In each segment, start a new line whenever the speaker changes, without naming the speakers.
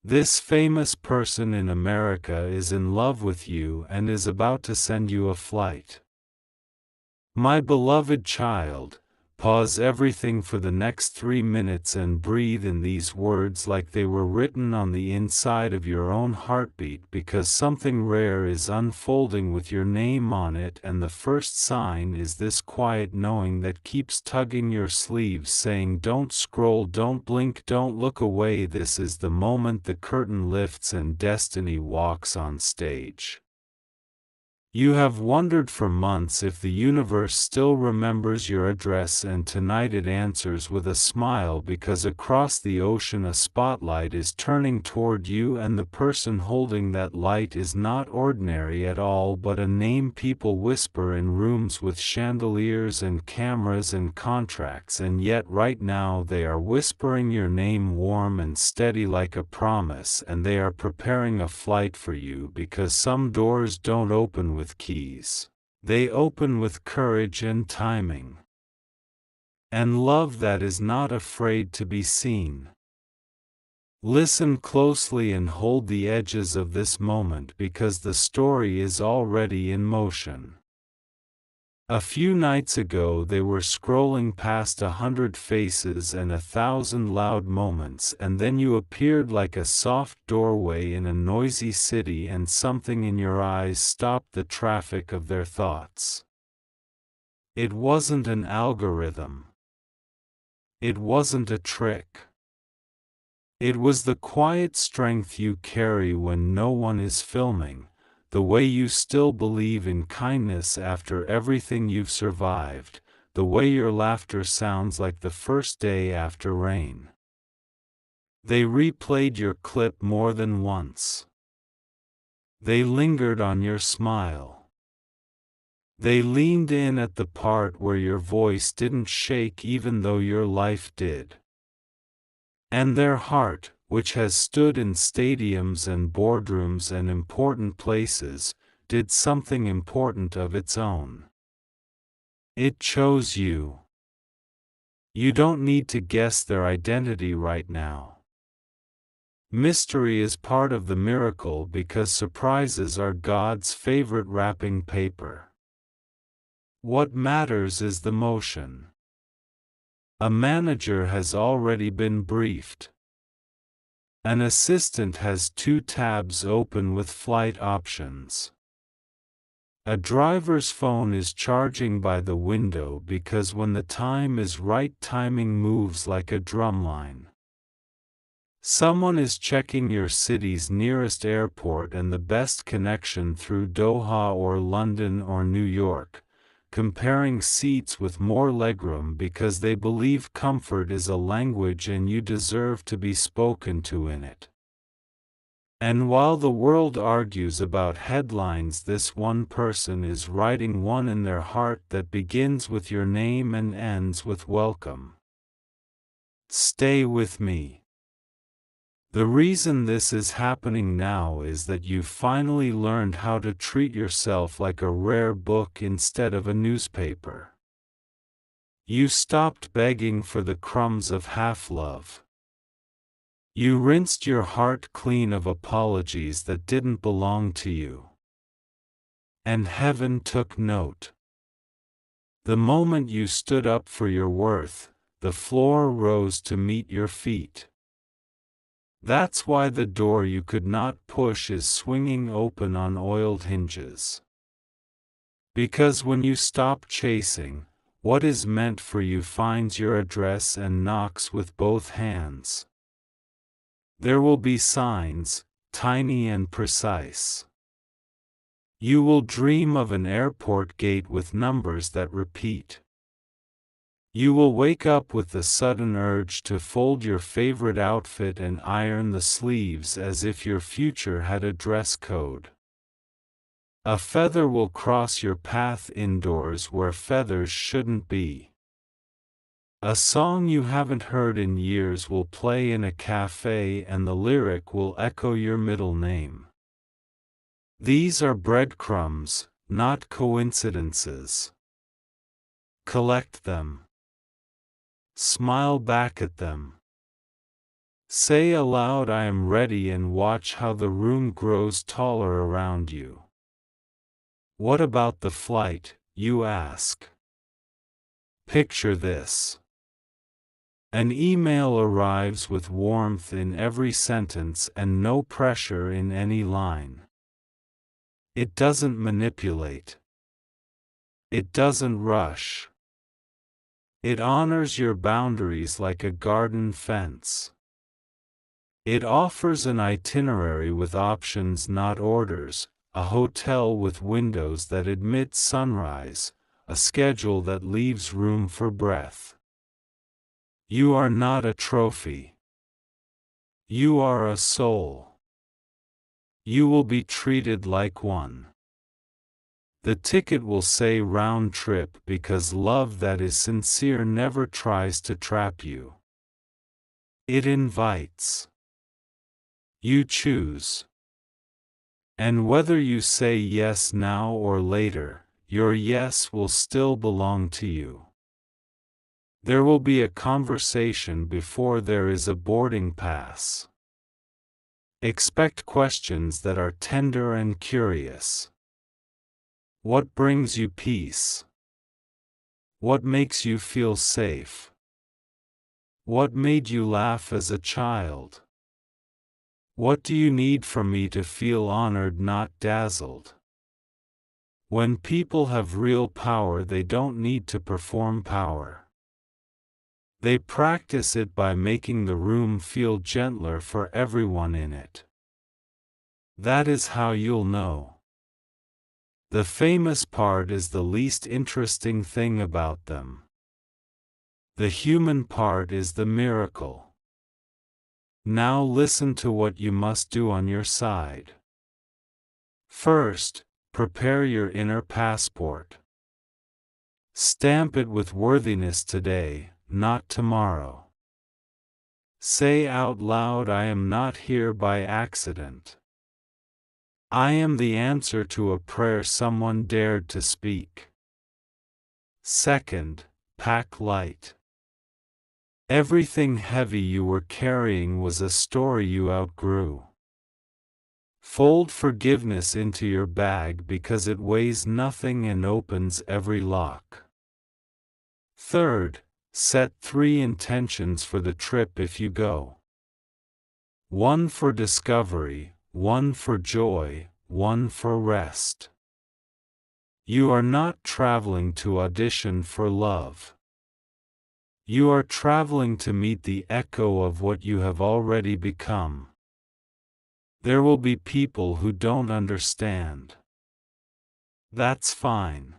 This famous person in America is in love with you and is about to send you a flight. My beloved child, pause everything for the next 3 minutes and breathe in these words like they were written on the inside of your own heartbeat, because something rare is unfolding with your name on it, and the first sign is this quiet knowing that keeps tugging your sleeves saying, don't scroll, don't blink, don't look away. This is the moment the curtain lifts and destiny walks on stage. You have wondered for months if the universe still remembers your address, and tonight it answers with a smile, because across the ocean a spotlight is turning toward you, and the person holding that light is not ordinary at all, but a name people whisper in rooms with chandeliers and cameras and contracts, and yet right now they are whispering your name warm and steady like a promise, and they are preparing a flight for you, because some doors don't open with keys. They open with courage and timing. And love that is not afraid to be seen. Listen closely and hold the edges of this moment, because the story is already in motion. A few nights ago they were scrolling past 100 faces and 1,000 loud moments, and then you appeared like a soft doorway in a noisy city, and something in your eyes stopped the traffic of their thoughts. It wasn't an algorithm. It wasn't a trick. It was the quiet strength you carry when no one is filming. The way you still believe in kindness after everything you've survived, the way your laughter sounds like the first day after rain. They replayed your clip more than once. They lingered on your smile. They leaned in at the part where your voice didn't shake even though your life did. And their heart, which has stood in stadiums and boardrooms and important places, did something important of its own. It chose you. You don't need to guess their identity right now. Mystery is part of the miracle, because surprises are God's favorite wrapping paper. What matters is the motion. A manager has already been briefed. An assistant has 2 tabs open with flight options. A driver's phone is charging by the window, because when the time is right, timing moves like a drumline. Someone is checking your city's nearest airport and the best connection through Doha or London or New York, comparing seats with more legroom, because they believe comfort is a language and you deserve to be spoken to in it. And while the world argues about headlines, this one person is writing one in their heart that begins with your name and ends with welcome. Stay with me. The reason this is happening now is that you've finally learned how to treat yourself like a rare book instead of a newspaper. You stopped begging for the crumbs of half-love. You rinsed your heart clean of apologies that didn't belong to you. And heaven took note. The moment you stood up for your worth, the floor rose to meet your feet. That's why the door you could not push is swinging open on oiled hinges. Because when you stop chasing, what is meant for you finds your address and knocks with both hands. There will be signs, tiny and precise. You will dream of an airport gate with numbers that repeat. You will wake up with the sudden urge to fold your favorite outfit and iron the sleeves as if your future had a dress code. A feather will cross your path indoors where feathers shouldn't be. A song you haven't heard in years will play in a cafe, and the lyric will echo your middle name. These are breadcrumbs, not coincidences. Collect them. Smile back at them. Say aloud, I am ready, and watch how the room grows taller around you. What about the flight, you ask? Picture this. An email arrives with warmth in every sentence and no pressure in any line. It doesn't manipulate. It doesn't rush. It honors your boundaries like a garden fence. It offers an itinerary with options, not orders, a hotel with windows that admit sunrise, a schedule that leaves room for breath. You are not a trophy. You are a soul. You will be treated like one. The ticket will say round trip because love that is sincere never tries to trap you. It invites. You choose. And whether you say yes now or later, your yes will still belong to you. There will be a conversation before there is a boarding pass. Expect questions that are tender and curious. What brings you peace? What makes you feel safe? What made you laugh as a child? What do you need from me to feel honored, not dazzled? When people have real power, they don't need to perform power. They practice it by making the room feel gentler for everyone in it. That is how you'll know. The famous part is the least interesting thing about them. The human part is the miracle. Now listen to what you must do on your side. First, prepare your inner passport. Stamp it with worthiness today, not tomorrow. Say out loud, I am not here by accident. I am the answer to a prayer someone dared to speak. Second, pack light. Everything heavy you were carrying was a story you outgrew. Fold forgiveness into your bag because it weighs nothing and opens every lock. Third, set 3 intentions for the trip if you go. 1 for discovery, 1 for joy, 1 for rest. You are not traveling to audition for love. You are traveling to meet the echo of what you have already become. There will be people who don't understand. That's fine.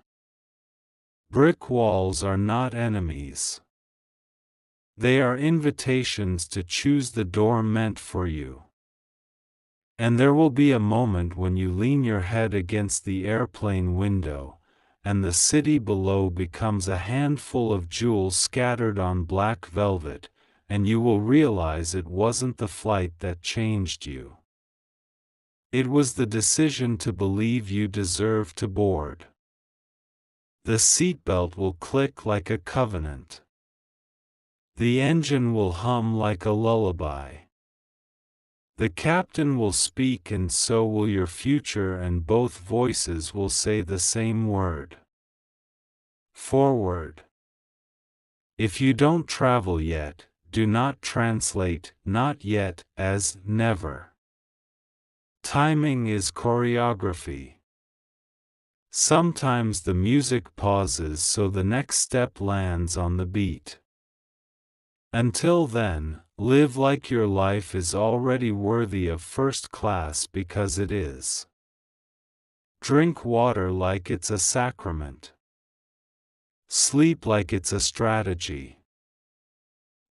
Brick walls are not enemies. They are invitations to choose the door meant for you. And there will be a moment when you lean your head against the airplane window, and the city below becomes a handful of jewels scattered on black velvet, and you will realize it wasn't the flight that changed you. It was the decision to believe you deserve to board. The seatbelt will click like a covenant. The engine will hum like a lullaby. The captain will speak, and so will your future, and both voices will say the same word. Forward. If you don't travel yet, do not translate "not yet" as never. Timing is choreography. Sometimes the music pauses so the next step lands on the beat. Until then, live like your life is already worthy of first class because it is. Drink water like it's a sacrament. Sleep like it's a strategy.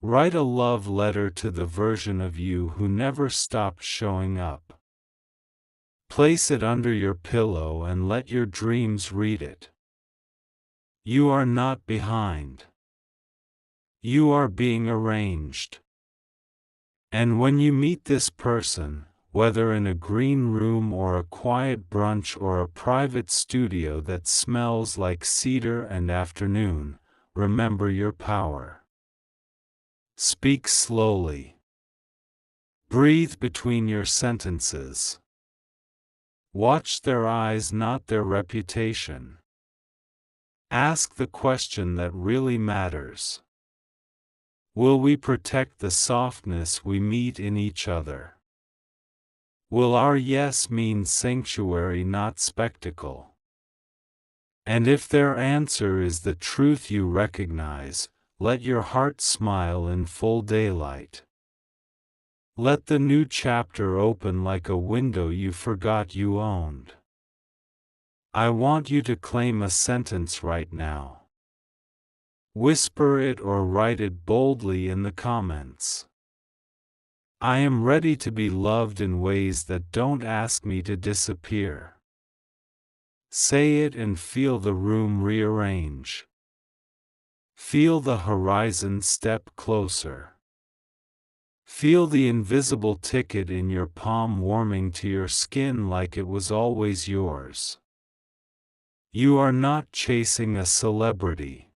Write a love letter to the version of you who never stopped showing up. Place it under your pillow and let your dreams read it. You are not behind. You are being arranged. And when you meet this person, whether in a green room or a quiet brunch or a private studio that smells like cedar and afternoon, remember your power. Speak slowly. Breathe between your sentences. Watch their eyes, not their reputation. Ask the question that really matters. Will we protect the softness we meet in each other? Will our yes mean sanctuary, not spectacle? And if their answer is the truth you recognize, let your heart smile in full daylight. Let the new chapter open like a window you forgot you owned. I want you to claim a sentence right now. Whisper it or write it boldly in the comments. I am ready to be loved in ways that don't ask me to disappear. Say it and feel the room rearrange. Feel the horizon step closer. Feel the invisible ticket in your palm warming to your skin like it was always yours. You are not chasing a celebrity.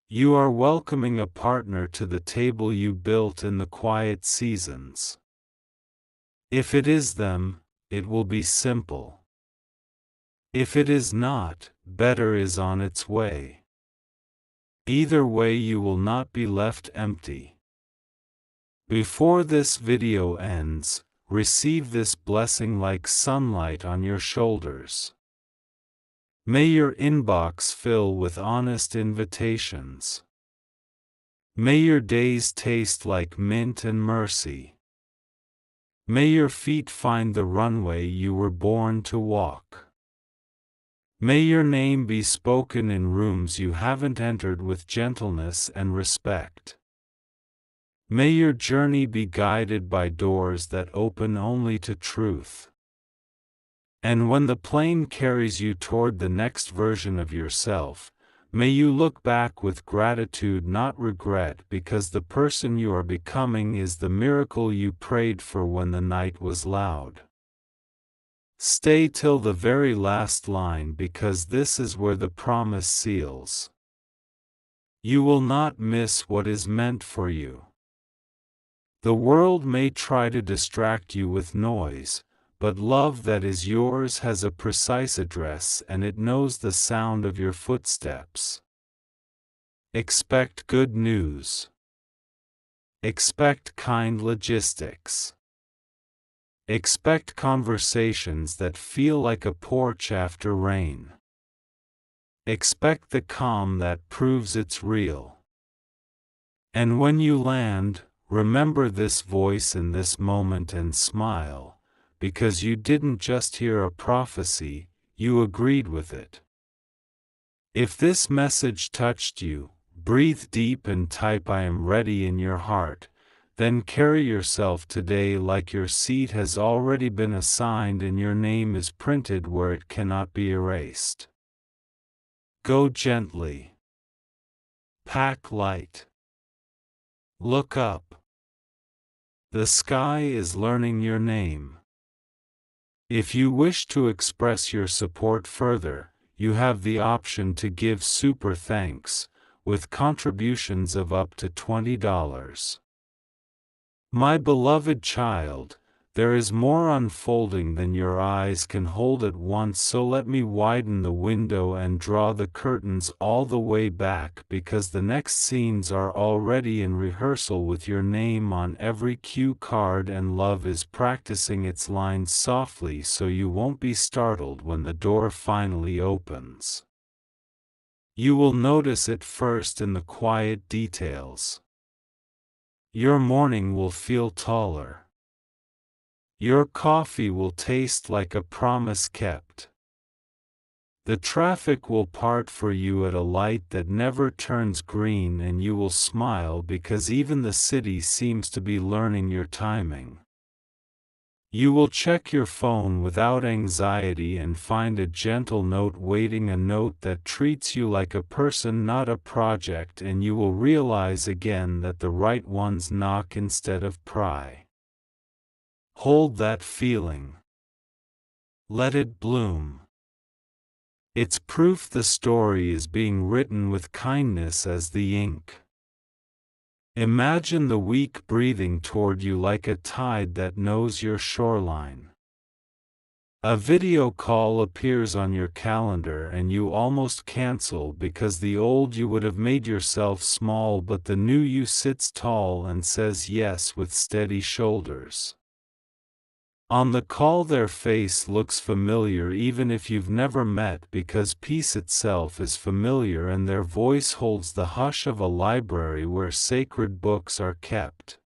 You are welcoming a partner to the table you built in the quiet seasons. If it is them, it will be simple. If it is not, better is on its way. Either way, you will not be left empty. Before this video ends, receive this blessing like sunlight on your shoulders. May your inbox fill with honest invitations. May your days taste like mint and mercy. May your feet find the runway you were born to walk. May your name be spoken in rooms you haven't entered with gentleness and respect. May your journey be guided by doors that open only to truth. And when the plane carries you toward the next version of yourself, may you look back with gratitude, not regret, because the person you are becoming is the miracle you prayed for when the night was loud. Stay till the very last line, because this is where the promise seals. You will not miss what is meant for you. The world may try to distract you with noise, but love that is yours has a precise address and it knows the sound of your footsteps. Expect good news. Expect kind logistics. Expect conversations that feel like a porch after rain. Expect the calm that proves it's real. And when you land, remember this voice in this moment and smile. Because you didn't just hear a prophecy, you agreed with it. If this message touched you, breathe deep and type "I am ready" in your heart, then carry yourself today like your seat has already been assigned and your name is printed where it cannot be erased. Go gently. Pack light. Look up. The sky is learning your name. If you wish to express your support further, you have the option to give super thanks, with contributions of up to $20. My beloved child, there is more unfolding than your eyes can hold at once, so let me widen the window and draw the curtains all the way back, because the next scenes are already in rehearsal with your name on every cue card, and love is practicing its lines softly so you won't be startled when the door finally opens. You will notice it first in the quiet details. Your morning will feel taller. Your coffee will taste like a promise kept. The traffic will part for you at a light that never turns green, and you will smile because even the city seems to be learning your timing. You will check your phone without anxiety and find a gentle note waiting, a note that treats you like a person, not a project, and you will realize again that the right ones knock instead of pry. Hold that feeling. Let it bloom. It's proof the story is being written with kindness as the ink. Imagine the week breathing toward you like a tide that knows your shoreline. A video call appears on your calendar and you almost cancel because the old you would have made yourself small, but the new you sits tall and says yes with steady shoulders. On the call their face looks familiar even if you've never met, because peace itself is familiar, and their voice holds the hush of a library where sacred books are kept.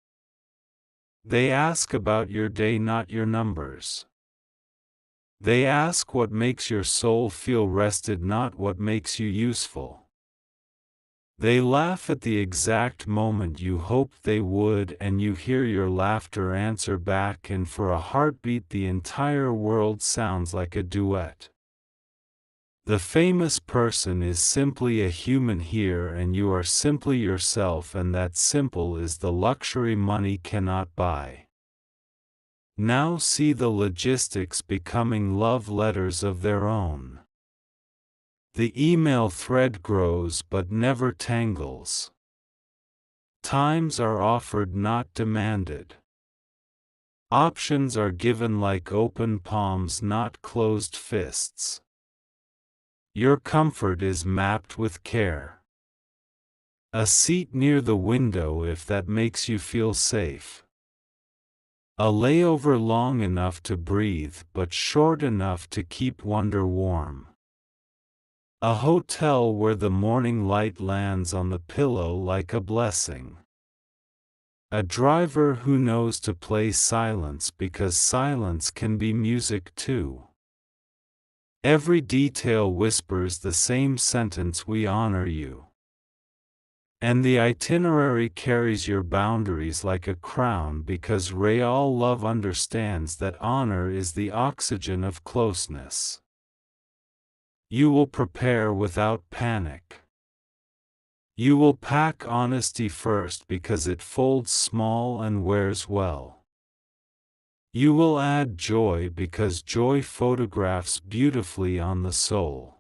They ask about your day, not your numbers. They ask what makes your soul feel rested, not what makes you useful. They laugh at the exact moment you hoped they would, and you hear your laughter answer back, and for a heartbeat the entire world sounds like a duet. The famous person is simply a human here, and you are simply yourself, and that simple is the luxury money cannot buy. Now see the logistics becoming love letters of their own. The email thread grows but never tangles. Times are offered, not demanded. Options are given like open palms, not closed fists. Your comfort is mapped with care. A seat near the window if that makes you feel safe. A layover long enough to breathe but short enough to keep wonder warm. A hotel where the morning light lands on the pillow like a blessing. A driver who knows to play silence because silence can be music too. Every detail whispers the same sentence: we honor you. And the itinerary carries your boundaries like a crown, because real love understands that honor is the oxygen of closeness. You will prepare without panic. You will pack honesty first because it folds small and wears well. You will add joy because joy photographs beautifully on the soul.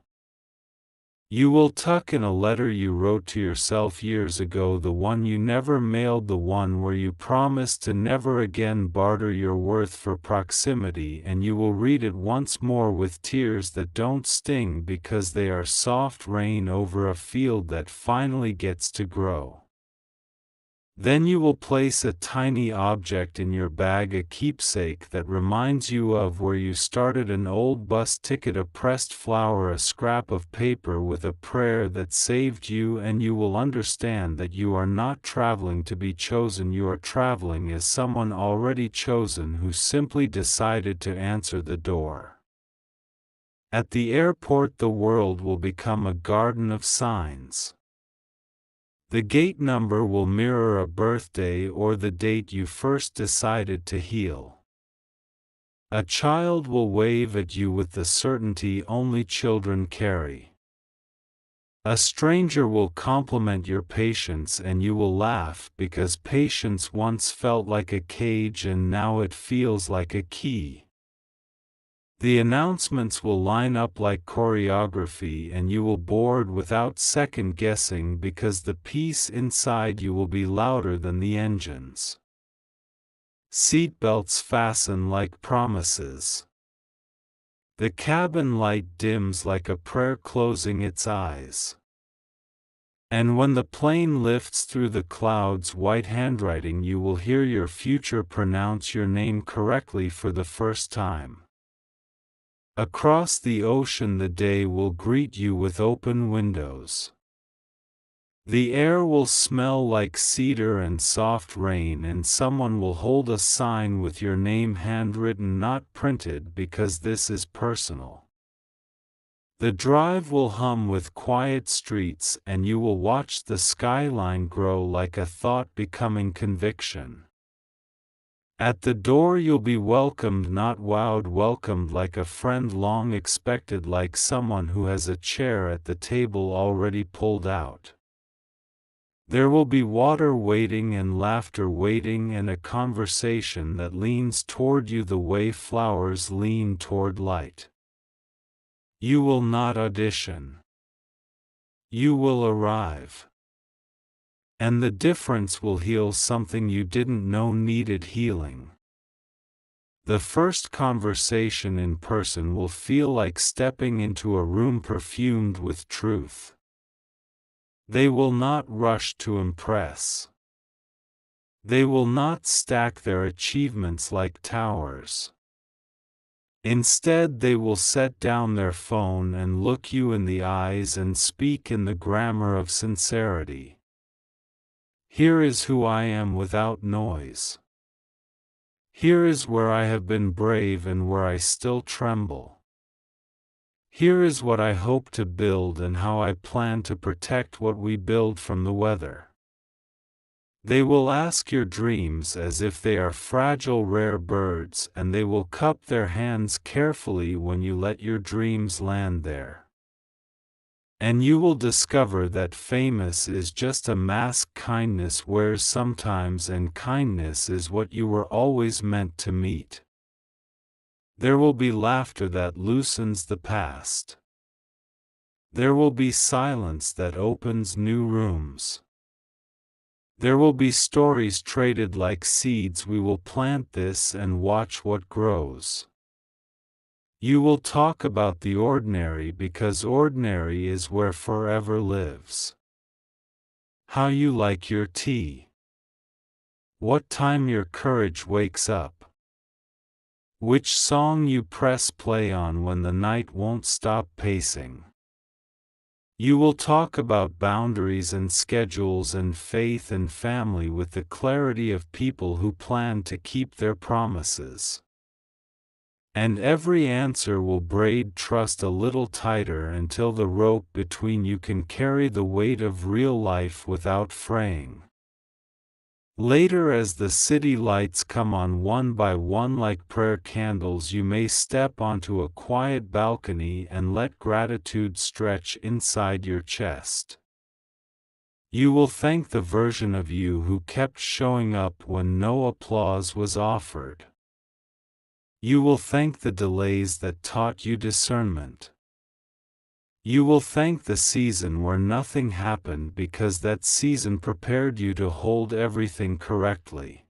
You will tuck in a letter you wrote to yourself years ago, the one you never mailed, the one where you promised to never again barter your worth for proximity, and you will read it once more with tears that don't sting because they are soft rain over a field that finally gets to grow. Then you will place a tiny object in your bag, a keepsake that reminds you of where you started: an old bus ticket, a pressed flower, a scrap of paper with a prayer that saved you, and you will understand that you are not traveling to be chosen, you are traveling as someone already chosen who simply decided to answer the door. At the airport, the world will become a garden of signs. The gate number will mirror a birthday or the date you first decided to heal. A child will wave at you with the certainty only children carry. A stranger will compliment your patience and you will laugh because patience once felt like a cage and now it feels like a key. The announcements will line up like choreography and you will board without second guessing because the peace inside you will be louder than the engines. Seatbelts fasten like promises. The cabin light dims like a prayer closing its eyes. And when the plane lifts through the clouds, white handwriting, you will hear your future pronounce your name correctly for the first time. Across the ocean the day will greet you with open windows. The air will smell like cedar and soft rain, and someone will hold a sign with your name handwritten, not printed, because this is personal. The drive will hum with quiet streets and you will watch the skyline grow like a thought becoming conviction. At the door you'll be welcomed, not wowed, welcomed like a friend long expected, like someone who has a chair at the table already pulled out. There will be water waiting and laughter waiting and a conversation that leans toward you the way flowers lean toward light. You will not audition. You will arrive. And the difference will heal something you didn't know needed healing. The first conversation in person will feel like stepping into a room perfumed with truth. They will not rush to impress. They will not stack their achievements like towers. Instead, they will set down their phone and look you in the eyes and speak in the grammar of sincerity. Here is who I am without noise. Here is where I have been brave and where I still tremble. Here is what I hope to build and how I plan to protect what we build from the weather. They will ask your dreams as if they are fragile rare birds, and they will cup their hands carefully when you let your dreams land there. And you will discover that famous is just a mask kindness wears sometimes, and kindness is what you were always meant to meet. There will be laughter that loosens the past. There will be silence that opens new rooms. There will be stories traded like seeds. We will plant this and watch what grows. You will talk about the ordinary because ordinary is where forever lives. How you like your tea. What time your courage wakes up. Which song you press play on when the night won't stop pacing. You will talk about boundaries and schedules and faith and family with the clarity of people who plan to keep their promises. And every answer will braid trust a little tighter until the rope between you can carry the weight of real life without fraying. Later, as the city lights come on one by one like prayer candles, you may step onto a quiet balcony and let gratitude stretch inside your chest. You will thank the version of you who kept showing up when no applause was offered. You will thank the delays that taught you discernment. You will thank the season where nothing happened because that season prepared you to hold everything correctly.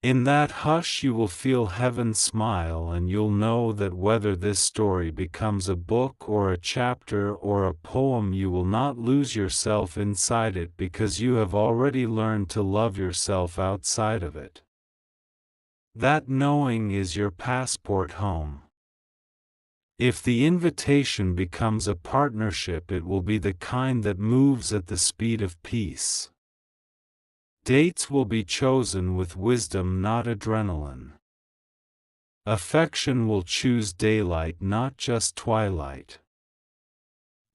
In that hush you will feel heaven smile, and you'll know that whether this story becomes a book or a chapter or a poem, you will not lose yourself inside it because you have already learned to love yourself outside of it. That knowing is your passport home. If the invitation becomes a partnership, it will be the kind that moves at the speed of peace. Dates will be chosen with wisdom, not adrenaline. Affection will choose daylight, not just twilight.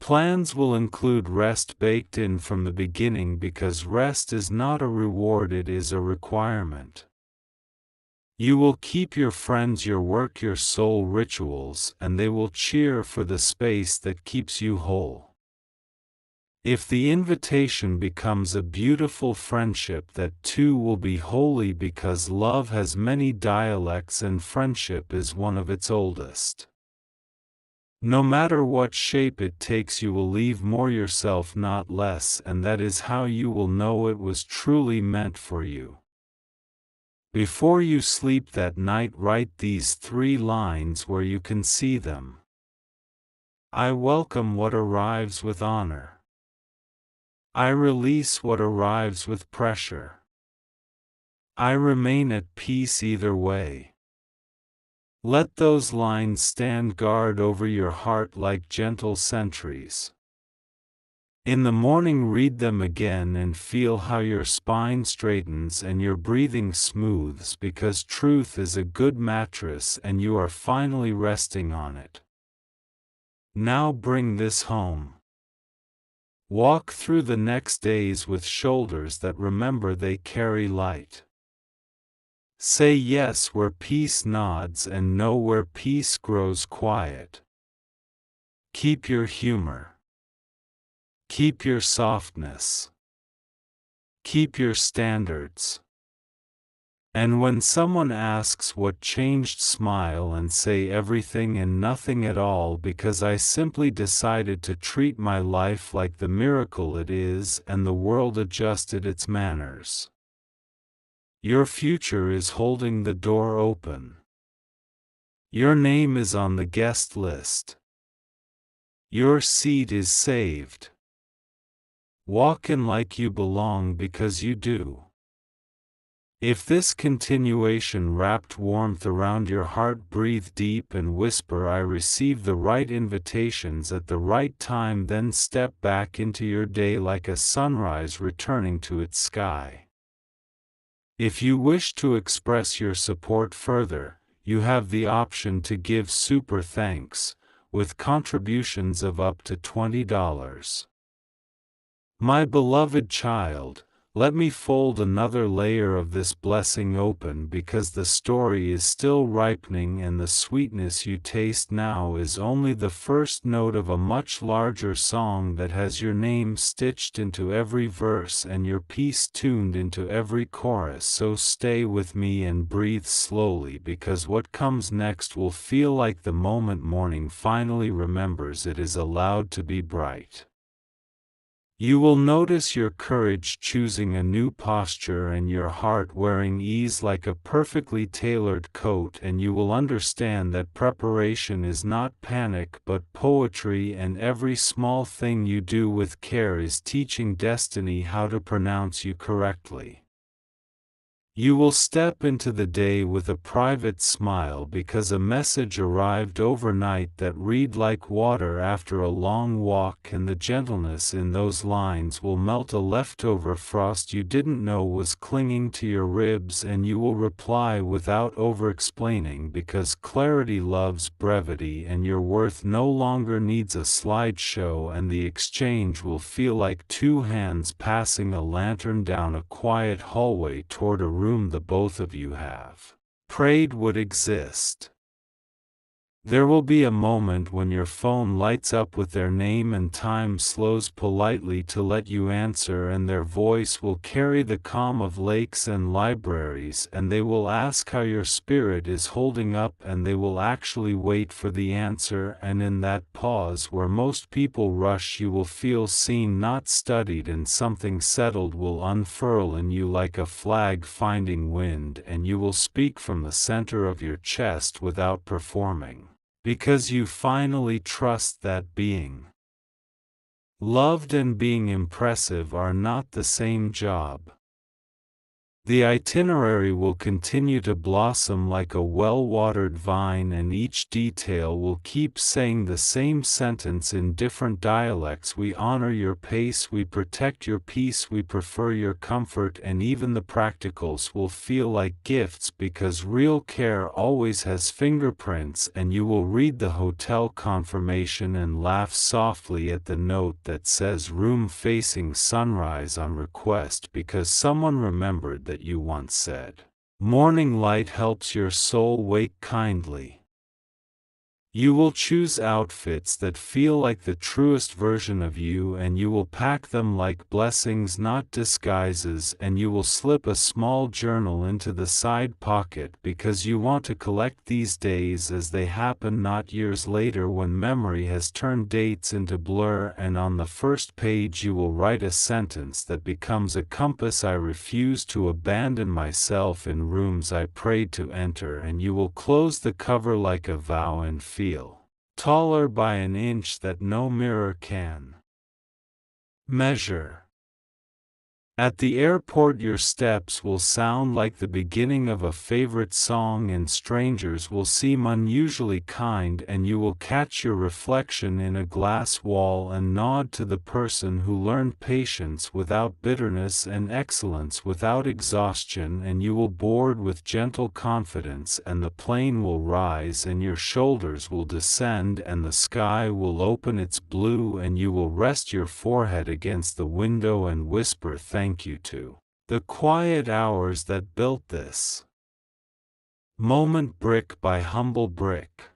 Plans will include rest baked in from the beginning because rest is not a reward, it is a requirement. You will keep your friends, your work, your soul rituals, and they will cheer for the space that keeps you whole. If the invitation becomes a beautiful friendship, that too will be holy because love has many dialects and friendship is one of its oldest. No matter what shape it takes, you will leave more yourself, not less, and that is how you will know it was truly meant for you. Before you sleep that night, write these 3 lines where you can see them. I welcome what arrives with honor. I release what arrives with pressure. I remain at peace either way. Let those lines stand guard over your heart like gentle sentries. In the morning, read them again and feel how your spine straightens and your breathing smooths, because truth is a good mattress and you are finally resting on it. Now bring this home. Walk through the next days with shoulders that remember they carry light. Say yes where peace nods and no where peace grows quiet. Keep your humor. Keep your softness. Keep your standards. And when someone asks what changed, smile and say everything and nothing at all, because I simply decided to treat my life like the miracle it is, and the world adjusted its manners. Your future is holding the door open. Your name is on the guest list. Your seat is saved. Walk in like you belong, because you do. If this continuation wrapped warmth around your heart, breathe deep and whisper, I receive the right invitations at the right time, then step back into your day like a sunrise returning to its sky. If you wish to express your support further, you have the option to give super thanks, with contributions of up to $20. My beloved child, let me fold another layer of this blessing open, because the story is still ripening and the sweetness you taste now is only the first note of a much larger song that has your name stitched into every verse and your piece tuned into every chorus. So stay with me and breathe slowly, because what comes next will feel like the moment morning finally remembers it is allowed to be bright. You will notice your courage choosing a new posture and your heart wearing ease like a perfectly tailored coat, and you will understand that preparation is not panic but poetry, and every small thing you do with care is teaching destiny how to pronounce you correctly. You will step into the day with a private smile, because a message arrived overnight that read like water after a long walk, and the gentleness in those lines will melt a leftover frost you didn't know was clinging to your ribs, and you will reply without over-explaining, because clarity loves brevity and your worth no longer needs a slideshow, and the exchange will feel like two hands passing a lantern down a quiet hallway toward a room the both of you have prayed would exist. There will be a moment when your phone lights up with their name and time slows politely to let you answer, and their voice will carry the calm of lakes and libraries, and they will ask how your spirit is holding up, and they will actually wait for the answer, and in that pause where most people rush you will feel seen, not studied, and something settled will unfurl in you like a flag finding wind, and you will speak from the center of your chest without performing, because you finally trust that being loved and being impressive are not the same job. The itinerary will continue to blossom like a well-watered vine, and each detail will keep saying the same sentence in different dialects. We honor your pace, we protect your peace, we prefer your comfort, and even the practicals will feel like gifts, because real care always has fingerprints, and you will read the hotel confirmation and laugh softly at the note that says room facing sunrise on request, because someone remembered that you once said, "Morning light helps your soul wake kindly." You will choose outfits that feel like the truest version of you, and you will pack them like blessings, not disguises, and you will slip a small journal into the side pocket, because you want to collect these days as they happen, not years later when memory has turned dates into blur, and on the first page you will write a sentence that becomes a compass. I refuse to abandon myself in rooms I prayed to enter, and you will close the cover like a vow and feel taller by an inch that no mirror can measure. At the airport your steps will sound like the beginning of a favorite song, and strangers will seem unusually kind, and you will catch your reflection in a glass wall and nod to the person who learned patience without bitterness and excellence without exhaustion, and you will board with gentle confidence, and the plane will rise and your shoulders will descend and the sky will open its blue, and you will rest your forehead against the window and whisper thank you to the quiet hours that built this moment, brick by humble brick.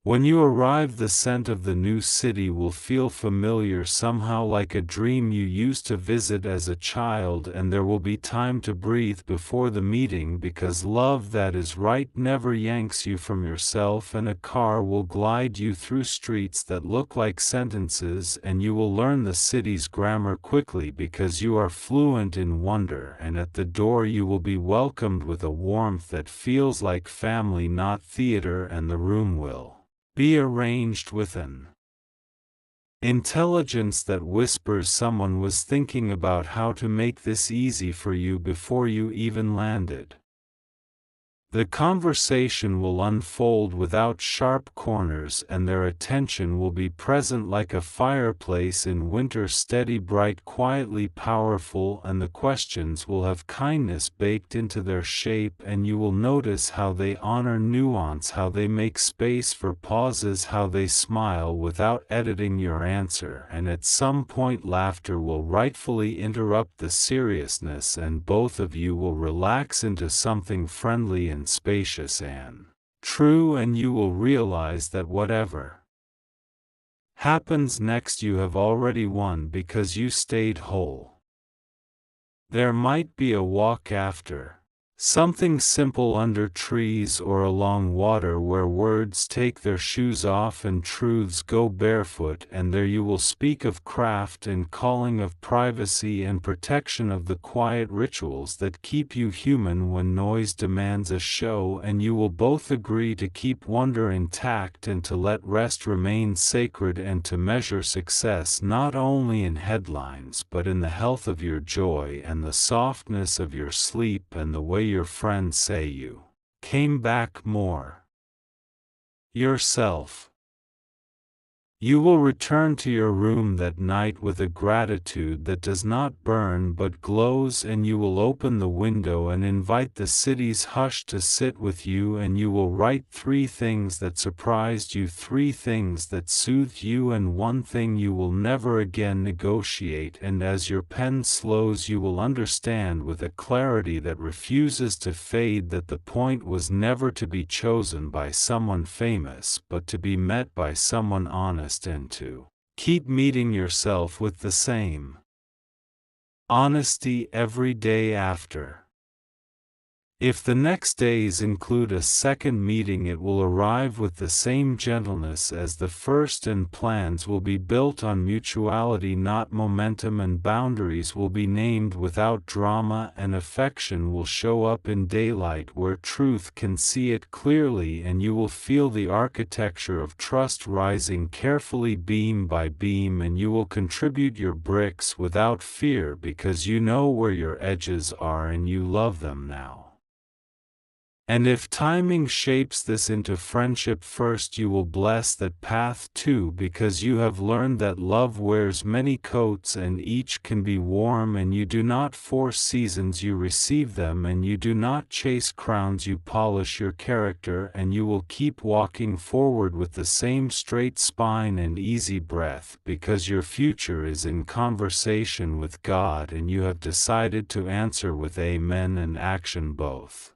When you arrive, the scent of the new city will feel familiar, somehow like a dream you used to visit as a child, and there will be time to breathe before the meeting, because love that is right never yanks you from yourself, and a car will glide you through streets that look like sentences, and you will learn the city's grammar quickly because you are fluent in wonder, and at the door you will be welcomed with a warmth that feels like family, not theater, and the room will be arranged with an intelligence that whispers someone was thinking about how to make this easy for you before you even landed. The conversation will unfold without sharp corners, and their attention will be present like a fireplace in winter, steady, bright, quietly powerful, and the questions will have kindness baked into their shape, and you will notice how they honor nuance, how they make space for pauses, how they smile without editing your answer, and at some point laughter will rightfully interrupt the seriousness, and both of you will relax into something friendly and spacious and true, and you will realize that whatever happens next you have already won because you stayed whole. There might be a walk after, something simple under trees or along water where words take their shoes off and truths go barefoot, and there you will speak of craft and calling, of privacy and protection, of the quiet rituals that keep you human when noise demands a show, and you will both agree to keep wonder intact and to let rest remain sacred, and to measure success not only in headlines but in the health of your joy and the softness of your sleep and the way your friends say you came back more yourself. You will return to your room that night with a gratitude that does not burn but glows, and you will open the window and invite the city's hush to sit with you, and you will write 3 things that surprised you, 3 things that soothed you, and 1 thing you will never again negotiate, and as your pen slows you will understand with a clarity that refuses to fade that the point was never to be chosen by someone famous but to be met by someone honest, and to keep meeting yourself with the same honesty every day after. If the next days include a second meeting, it will arrive with the same gentleness as the first, and plans will be built on mutuality, not momentum, and boundaries will be named without drama, and affection will show up in daylight where truth can see it clearly, and you will feel the architecture of trust rising carefully beam by beam, and you will contribute your bricks without fear because you know where your edges are and you love them now. And if timing shapes this into friendship first, you will bless that path too, because you have learned that love wears many coats and each can be warm, and you do not force seasons, you receive them, and you do not chase crowns, you polish your character, and you will keep walking forward with the same straight spine and easy breath, because your future is in conversation with God, and you have decided to answer with amen and action both.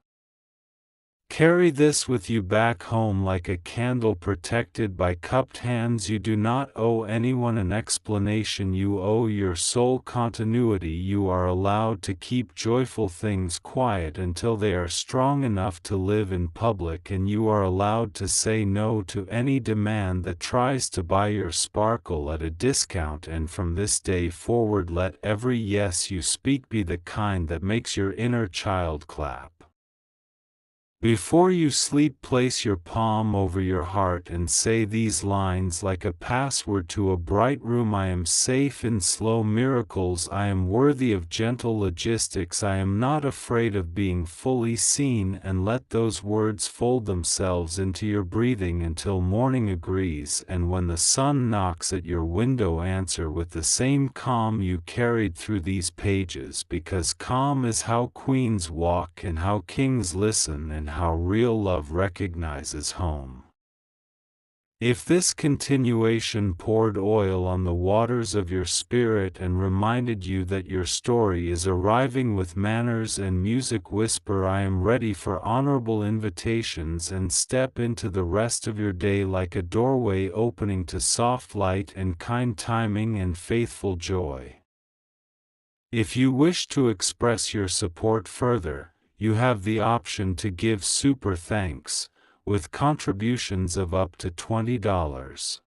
Carry this with you back home like a candle protected by cupped hands. You do not owe anyone an explanation, you owe your soul continuity. You are allowed to keep joyful things quiet until they are strong enough to live in public, and you are allowed to say no to any demand that tries to buy your sparkle at a discount, and from this day forward let every yes you speak be the kind that makes your inner child clap. Before you sleep, place your palm over your heart and say these lines like a password to a bright room. I am safe in slow miracles. I am worthy of gentle logistics. I am not afraid of being fully seen, and let those words fold themselves into your breathing until morning agrees, and when the sun knocks at your window, answer with the same calm you carried through these pages, because calm is how queens walk and how kings listen and how real love recognizes home. If this continuation poured oil on the waters of your spirit and reminded you that your story is arriving with manners and music, whisper, I am ready for honorable invitations, and step into the rest of your day like a doorway opening to soft light and kind timing and faithful joy. If you wish to express your support further, you have the option to give super thanks, with contributions of up to $20.